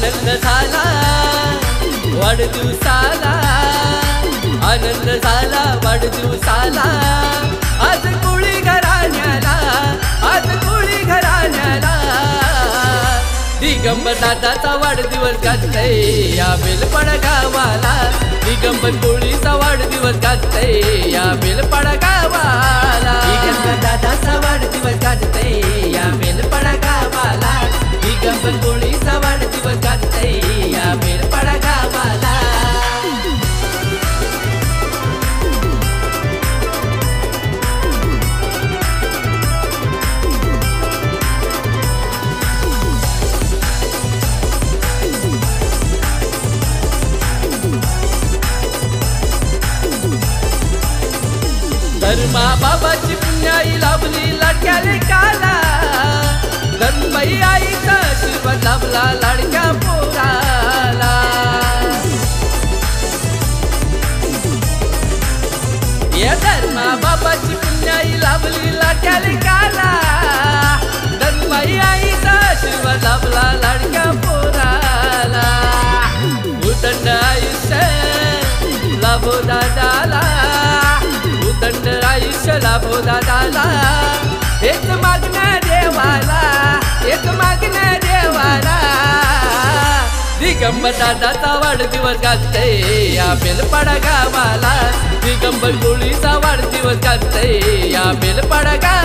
आनंद झाला वाढदिवसाला, आनंद झाला वाढदिवसाला, आज कोळी घराण्याला, आज कोळी घराण्याला. दिगंबर दादाचा वाढदिवस गाजतय या बेलपाडा गावाला, दिगंबर कोळीचा वाढदिवस गाजतय या बेलपाडा गावाला. दिगंबर दादाचा वाढदिवस गाजतय या बेलपाडा गावाला, दिगंबर कोळीचा वाढदिवस गाजतय या बेलपाडा गावाला. धर्मा बाबाची पुण्याई लाभली लाडक्या लेकाला, धर्मबाई आईचा आशीर्वाद लाभला लाडक्या पोराला. या धर्मा बाबाची पुण्याई लाभली लाडक्या लेकाला, धर्मबाई आईचा आशीर्वाद लाभला लाडक्या पोराला. उदंड आयुष्य लाभो दादाला, उदंड आयुष्य लाभो दादाला, हेच मागणं देवाला, हेच मागणं देवाला. दिगंबर दादाचा वाढदिवस गाजतय या बेलपाडा गावाला, दिगंबर कोळीचा वाढदिवस गाजतय या बेलपाडा गावाला.